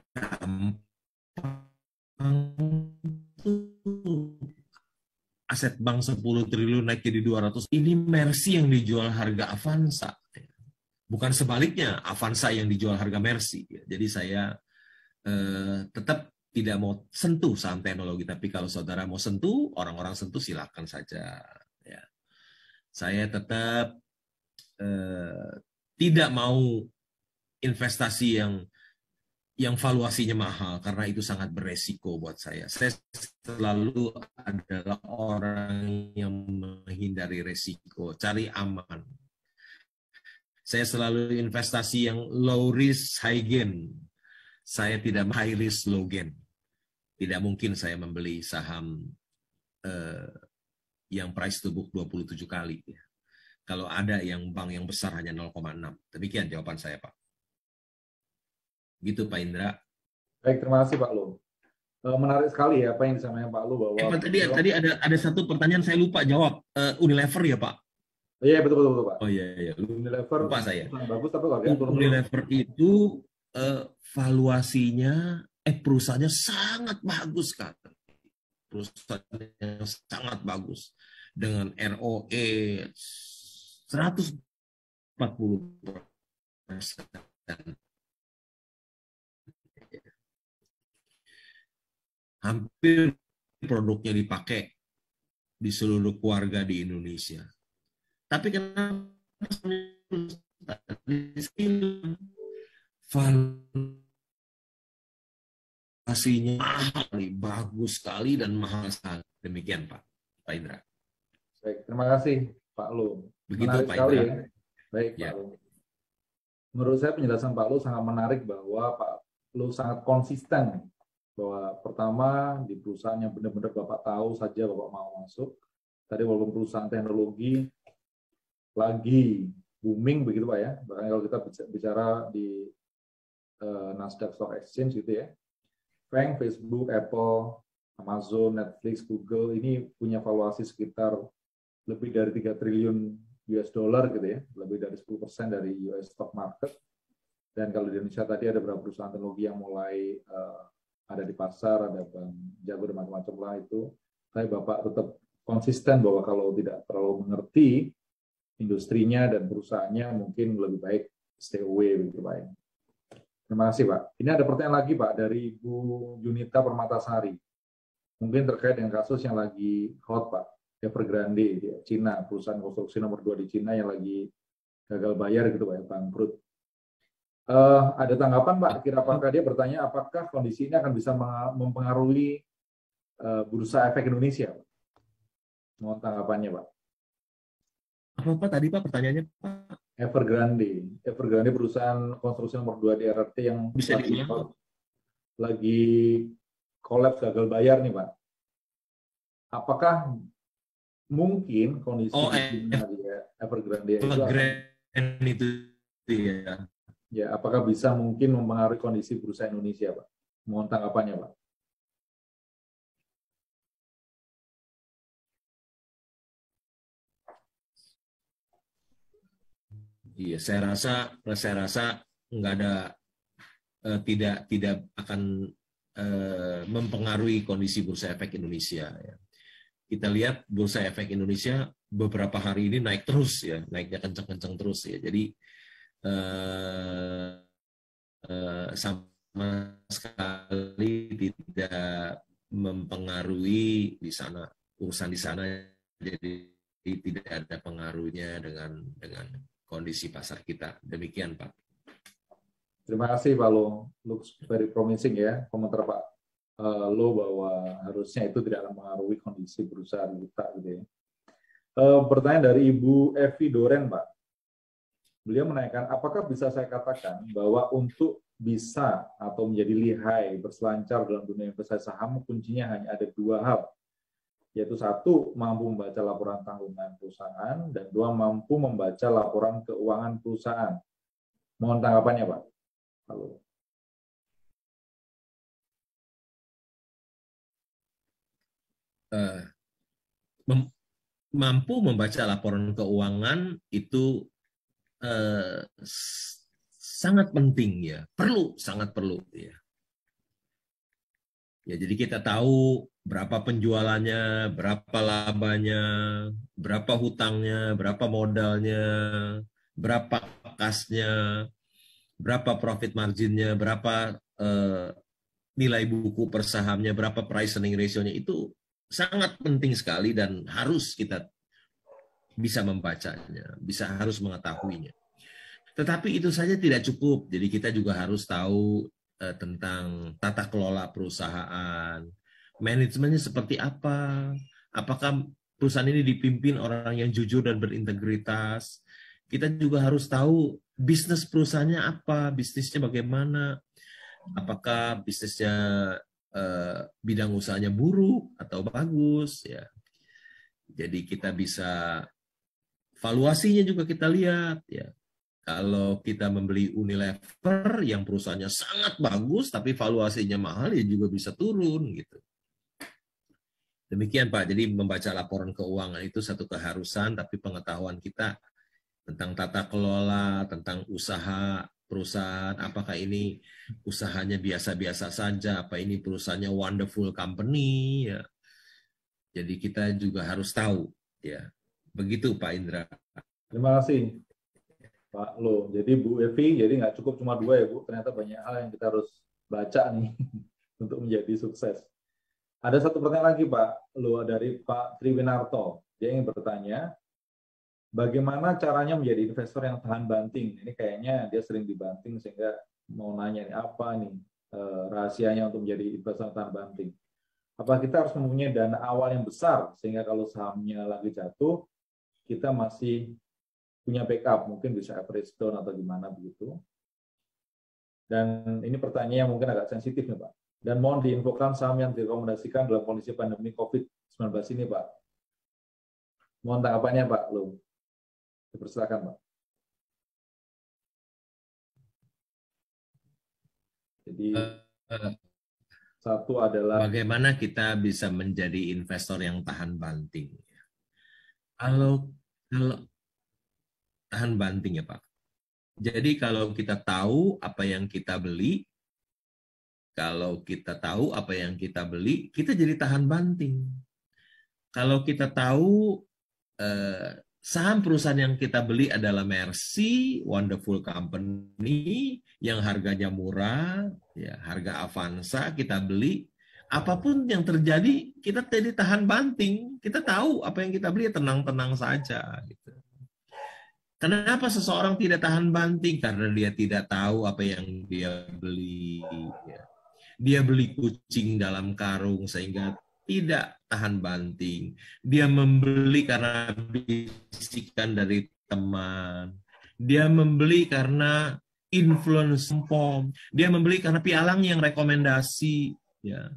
gampang aset bank 10 triliun naik jadi 200. Ini Mercy yang dijual harga Avanza. Bukan sebaliknya, Avanza yang dijual harga Mercy. Jadi saya tetap tidak mau sentuh saham teknologi, tapi kalau saudara mau sentuh, orang-orang sentuh silakan saja. Ya. Saya tetap tidak mau investasi yang valuasinya mahal, karena itu sangat beresiko buat saya. Saya selalu adalah orang yang menghindari resiko, cari aman. Saya selalu investasi yang low risk, high gain. Saya tidak high risk, low gain. Tidak mungkin saya membeli saham yang price to book 27 kali. Kalau ada yang bank yang besar hanya 0,6. Demikian jawaban saya, Pak. Gitu, Pak Indra. Baik, terima kasih Pak Lo. Menarik sekali ya apa yang disampaikan Pak Lo bahwa tadi ada satu pertanyaan saya lupa jawab. Unilever ya, Pak? Iya, betul Pak. Oh iya. Unilever Lupa saya. bagus tapi kalau dia Unilever itu valuasinya perusahaannya sangat bagus kan. Perusahaannya sangat bagus dengan ROE 140%. Hampir produknya dipakai di seluruh keluarga di Indonesia. Tapi kenapa valuasinya mahal, bagus sekali dan mahal sekali. Demikian Pak Indra. Baik, terima kasih Pak Lu. Begitu Menarik Pak sekali Indra. ya. Baik Ya. Pak Lu. Menurut saya penjelasan Pak Lu sangat menarik bahwa Pak Lu sangat konsisten bahwa pertama di perusahaan yang benar-benar Bapak tahu saja Bapak mau masuk. Tadi walaupun perusahaan teknologi lagi booming begitu Pak ya. Bahkan kalau kita bicara di Nasdaq Stock Exchange gitu ya. Bank, Facebook, Apple, Amazon, Netflix, Google ini punya valuasi sekitar lebih dari 3 triliun US dollar gitu ya, lebih dari 10% dari US stock market. Dan kalau di Indonesia tadi ada beberapa perusahaan teknologi yang mulai ada di pasar, ada Bang Jago dan macam-macam lah itu. Tapi Bapak tetap konsisten bahwa kalau tidak terlalu mengerti industrinya dan perusahaannya mungkin lebih baik stay away begitu Pak. Terima kasih Pak. Ini ada pertanyaan lagi Pak dari Ibu Yunita Permatasari. Mungkin terkait dengan kasus yang lagi hot Pak, Evergrande di Cina, perusahaan konstruksi nomor 2 di Cina yang lagi gagal bayar gitu Pak, bangkrut. Ada tanggapan Pak, kira apakah dia bertanya apakah kondisi ini akan bisa mempengaruhi bursa efek Indonesia Pak? Mohon tanggapannya Pak. Apa tadi Pak pertanyaannya Pak? Evergrande perusahaan konstruksi nomor 2 di RRT yang Bisa diulang? Lagi kolaps gagal bayar nih Pak. Apakah mungkin kondisi di Cina di Evergrande itu ya. Ya, apakah bisa mungkin mempengaruhi kondisi bursa Indonesia Pak? Mohon tanggapannya Pak. Iya, saya rasa nggak ada tidak akan mempengaruhi kondisi bursa efek Indonesia. Ya. Kita lihat bursa efek Indonesia beberapa hari ini naik terus ya, naiknya kencang-kencang terus ya. Jadi sama sekali tidak mempengaruhi di sana urusan di sana, jadi tidak ada pengaruhnya dengan kondisi pasar kita. Demikian Pak. Terima kasih Pak Lo. Looks very promising ya komentar Pak Lo bahwa harusnya itu tidak akan mengaruhi kondisi perusahaan kita gitu ya. Pertanyaan dari Ibu Evi Doren Pak. Beliau menanyakan, apakah bisa saya katakan bahwa untuk bisa atau menjadi lihai berselancar dalam dunia investasi saham kuncinya hanya ada 2 hal, yaitu 1, mampu membaca laporan tanggungan perusahaan, dan 2, mampu membaca laporan keuangan perusahaan. Mohon tanggapannya Pak. Halo. Mampu membaca laporan keuangan itu sangat penting ya, sangat perlu ya. Ya, jadi kita tahu berapa penjualannya, berapa labanya, berapa hutangnya, berapa modalnya, berapa kasnya, berapa profit marginnya, berapa nilai buku per sahamnya, berapa price earning ratio-nya, itu sangat penting sekali dan harus kita bisa membacanya, harus mengetahuinya. Tetapi itu saja tidak cukup, jadi kita juga harus tahu tentang tata kelola perusahaan, manajemennya seperti apa, apakah perusahaan ini dipimpin orang yang jujur dan berintegritas. Kita juga harus tahu bisnis perusahaannya apa, bisnisnya bagaimana, apakah bisnisnya bidang usahanya buruk atau bagus ya. Jadi kita bisa valuasinya juga kita lihat ya. Kalau kita membeli Unilever yang perusahaannya sangat bagus tapi valuasinya mahal, ya juga bisa turun gitu. Demikian Pak, jadi membaca laporan keuangan itu satu keharusan, tapi pengetahuan kita tentang tata kelola, tentang usaha perusahaan, apakah ini usahanya biasa-biasa saja, apa ini perusahaannya wonderful company ya. Jadi kita juga harus tahu ya. Begitu Pak Indra. Terima kasih Pak Lo. Jadi Bu Evi, jadi nggak cukup cuma 2 ya Bu, ternyata banyak hal yang kita harus baca nih untuk menjadi sukses. Ada satu pertanyaan lagi Pak Lo dari Pak Triwinarto. Dia ingin bertanya, bagaimana caranya menjadi investor yang tahan banting? Ini kayaknya dia sering dibanting sehingga mau nanya nih apa nih rahasianya untuk menjadi investor tahan banting? Apa kita harus mempunyai dana awal yang besar sehingga kalau sahamnya lagi jatuh kita masih punya backup, mungkin bisa average down atau gimana begitu. Dan ini pertanyaan yang mungkin agak sensitif nih Pak. Dan mohon diinfokan saham yang direkomendasikan dalam kondisi pandemi COVID-19 ini Pak. Mohon tanggapannya Pak Lo. Dipersilakan Pak. Jadi satu adalah bagaimana kita bisa menjadi investor yang tahan banting. Kalau tahan banting ya Pak. Jadi kalau kita tahu apa yang kita beli, kita jadi tahan banting. Kalau kita tahu saham perusahaan yang kita beli adalah Mercy, wonderful company, yang harganya murah, ya, harga Avanza kita beli, apapun yang terjadi kita jadi tahan banting. Kita tahu apa yang kita beli, tenang-tenang saja. Gitu. Kenapa seseorang tidak tahan banting? Karena dia tidak tahu apa yang dia beli. Ya. Dia beli kucing dalam karung sehingga tidak tahan banting. Dia membeli karena bisikan dari teman. Dia membeli karena influence pom. Dia membeli karena pialang yang rekomendasi. Ya.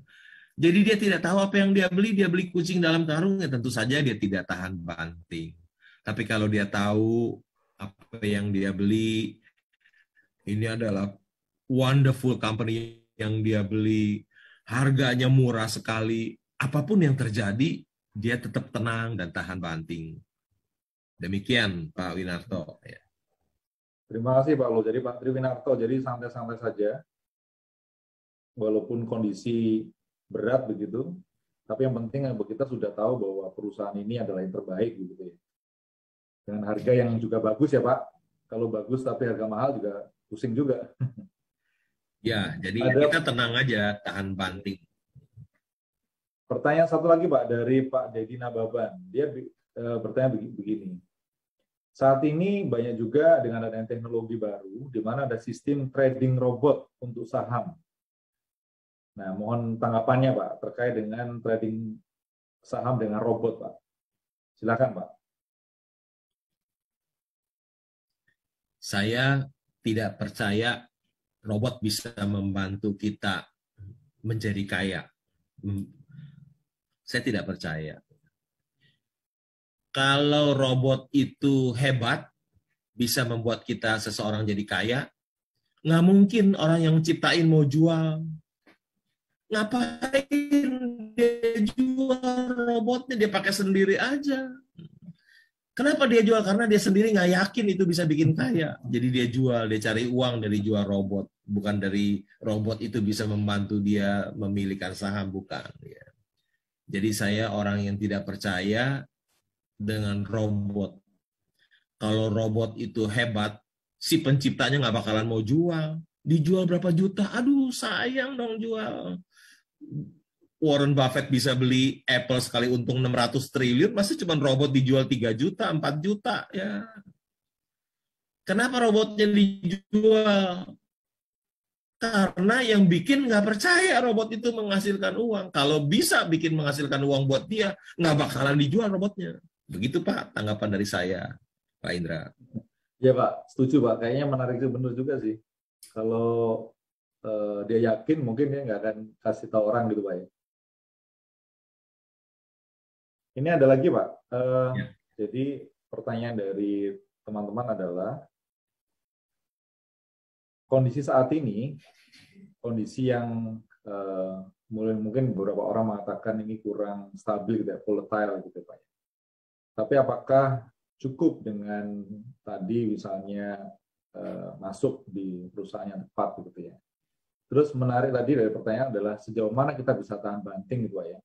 Jadi dia tidak tahu apa yang dia beli kucing dalam karung, ya tentu saja dia tidak tahan banting. Tapi kalau dia tahu apa yang dia beli, ini adalah wonderful company yang dia beli, harganya murah sekali, apapun yang terjadi, dia tetap tenang dan tahan banting. Demikian Pak Winarto. Ya. Terima kasih Pak Lo. Jadi Pak Triwinarto, jadi santai-santai saja, walaupun kondisi berat begitu, tapi yang penting kita sudah tahu bahwa perusahaan ini adalah yang terbaik begitu ya. Dengan harga yang juga bagus ya Pak. Kalau bagus tapi harga mahal juga pusing juga. Ya, jadi Ada kita tenang aja, tahan banting. pertanyaan satu lagi Pak dari Pak Dedi Nababan. Dia bertanya begini. Saat ini banyak juga dengan adanya teknologi baru, di mana ada sistem trading robot untuk saham. Nah, mohon tanggapannya Pak terkait dengan trading saham dengan robot Pak. Silakan Pak. Saya tidak percaya robot bisa membantu kita menjadi kaya. Saya tidak percaya. Kalau robot itu hebat, bisa membuat kita seseorang jadi kaya, nggak mungkin orang yang ciptain mau jual. Ngapain dia jual robotnya, dia pakai sendiri aja. Kenapa dia jual? Karena dia sendiri nggak yakin itu bisa bikin kaya. Jadi dia jual, dia cari uang dari jual robot. Bukan dari robot itu bisa membantu dia memilihkan saham, bukan. Jadi saya orang yang tidak percaya dengan robot. Kalau robot itu hebat, si penciptanya nggak bakalan mau jual. Dijual berapa juta? Aduh, sayang dong jual. Warren Buffett bisa beli Apple sekali untung 600 triliun, masih cuma robot dijual 3 juta, 4 juta. Ya. Kenapa robotnya dijual? Karena yang bikin nggak percaya robot itu menghasilkan uang. Kalau bisa bikin menghasilkan uang buat dia, nggak bakalan dijual robotnya. Begitu Pak, tanggapan dari saya, Pak Indra. Ya Pak, setuju Pak. Kayaknya menarik juga, benar juga sih. Kalau dia yakin, mungkin dia nggak akan kasih tahu orang gitu Pak ya. Ini ada lagi Pak. Ya. Jadi pertanyaan dari teman-teman adalah, kondisi saat ini, kondisi yang mungkin beberapa orang mengatakan ini kurang stabil, gitu ya, volatile gitu Pak. Tapi apakah cukup dengan tadi misalnya masuk di perusahaan yang tepat gitu ya. Terus menarik tadi dari pertanyaan adalah sejauh mana kita bisa tahan banting gitu Pak ya.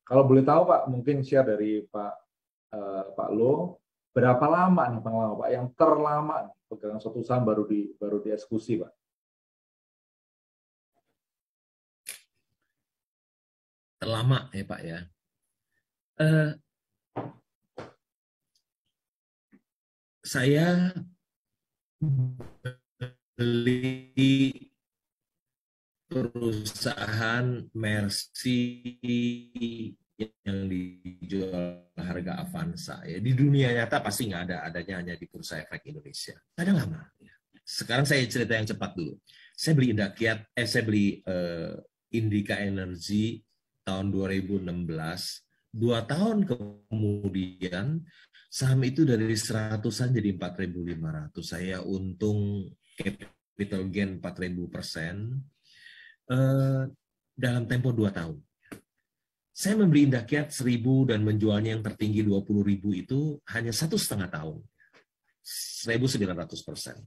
Kalau boleh tahu Pak, mungkin share dari Pak Lo, berapa lama nih pengalaman Pak yang terlama pegangan suatu saham baru dieksekusi Pak? Terlama ya Pak ya. Saya beli perusahaan Mercy yang dijual harga Avanza. Ya, di dunia nyata pasti nggak ada, adanya hanya di Bursa Efek Indonesia. Kadang lama. Sekarang saya cerita yang cepat dulu. Saya beli Indika Energy tahun 2016. 2 tahun kemudian saham itu dari 100-an jadi 4.500. Saya untung capital gain 4.000% dalam tempo 2 tahun. Saya membeli Indakiat 1.000 dan menjualnya yang tertinggi 20.000 itu hanya 1,5 tahun. 1.900%.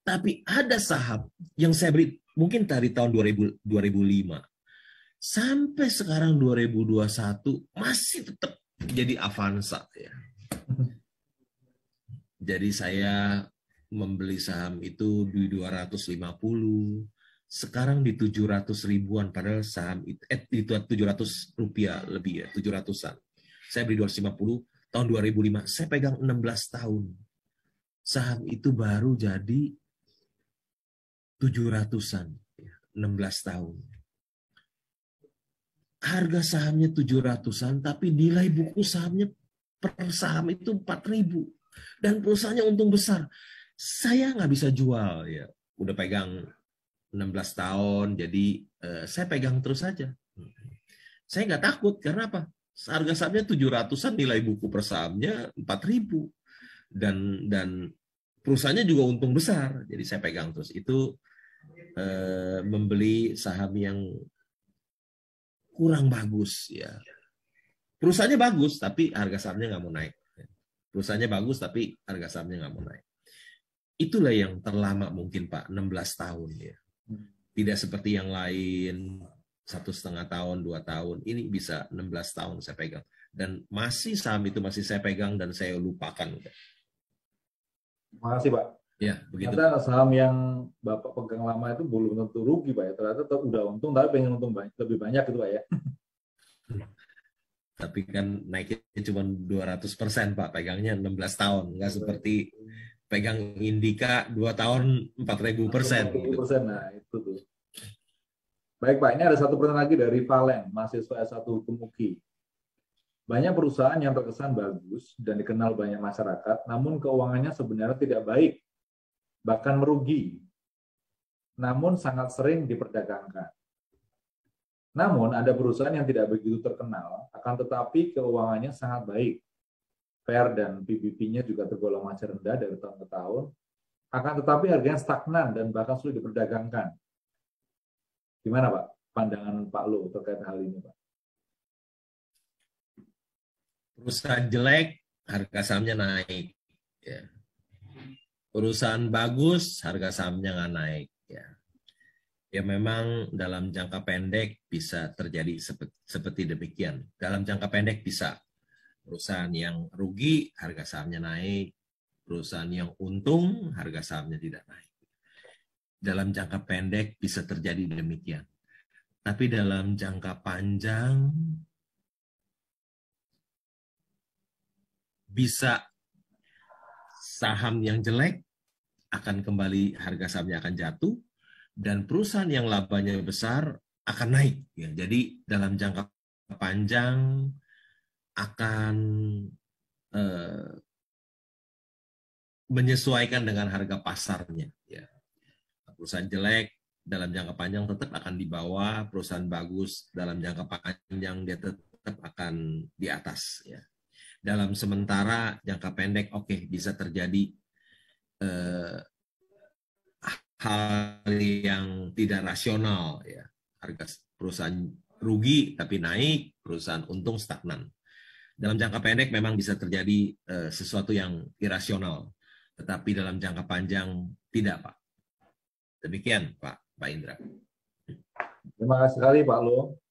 Tapi ada saham yang saya beli mungkin dari tahun 2005 sampai sekarang 2021 masih tetap jadi Avanza ya. Jadi saya membeli saham itu di 250, sekarang di 700 ribuan, padahal saham itu di 700 rupiah lebih ya, 700-an. Saya beli 250 tahun 2005, saya pegang 16 tahun. Saham itu baru jadi 700-an, 16 tahun. Harga sahamnya 700-an, tapi nilai buku sahamnya per saham itu 4.000. Dan perusahaannya untung besar. Saya nggak bisa jual ya. Udah pegang 16 tahun, jadi saya pegang terus saja. Saya nggak takut, karena apa? Harga sahamnya 700-an, nilai buku per sahamnya 4.000. Dan perusahaannya juga untung besar, jadi saya pegang terus. Itu membeli saham yang kurang bagus ya. Perusahaannya bagus tapi harga sahamnya nggak mau naik. Perusahaannya bagus tapi harga sahamnya nggak mau naik. Itulah yang terlama mungkin Pak, 16 tahun ya. Tidak seperti yang lain 1,5 tahun, 2 tahun. Ini bisa 16 tahun saya pegang. Dan masih saham itu masih saya pegang dan saya lupakan. Terima kasih Pak. Ya, begitu. Ternyata saham yang Bapak pegang lama itu belum tentu rugi Pak ya. Ternyata udah untung tapi pengen untung lebih banyak gitu Pak ya. Tapi kan naiknya cuma 200% Pak, pegangnya 16 tahun. Nggak seperti pegang Indika 2 tahun 4.000%. 40%, nah itu tuh. Baik Pak, ini ada satu pertanyaan lagi dari Valen, mahasiswa S1 Hukum UGI. Banyak perusahaan yang terkesan bagus dan dikenal banyak masyarakat, namun keuangannya sebenarnya tidak baik, bahkan merugi, namun sangat sering diperdagangkan. Namun ada perusahaan yang tidak begitu terkenal, akan tetapi keuangannya sangat baik. PER dan PBB-nya juga tergolong masih rendah dari tahun ke tahun, akan tetapi harganya stagnan dan bahkan sulit diperdagangkan. Gimana Pak pandangan Pak Lo terkait hal ini Pak? Perusahaan jelek, harga sahamnya naik. Ya. Perusahaan bagus, harga sahamnya nggak naik. Ya memang dalam jangka pendek bisa terjadi seperti demikian. Dalam jangka pendek bisa. Perusahaan yang rugi, harga sahamnya naik. Perusahaan yang untung, harga sahamnya tidak naik. Dalam jangka pendek bisa terjadi demikian. Tapi dalam jangka panjang, bisa saham yang jelek akan kembali, harga sahamnya akan jatuh, dan perusahaan yang labanya besar akan naik. Ya, jadi dalam jangka panjang akan menyesuaikan dengan harga pasarnya. Ya. Perusahaan jelek dalam jangka panjang tetap akan di bawah, perusahaan bagus dalam jangka panjang dia tetap akan di atas. Ya. Dalam sementara jangka pendek, oke, bisa terjadi hal yang tidak rasional, ya. Harga perusahaan rugi tapi naik, perusahaan untung stagnan. Dalam jangka pendek memang bisa terjadi sesuatu yang irasional, tetapi dalam jangka panjang tidak, Pak. Demikian Pak Indra. Terima kasih sekali Pak Lo.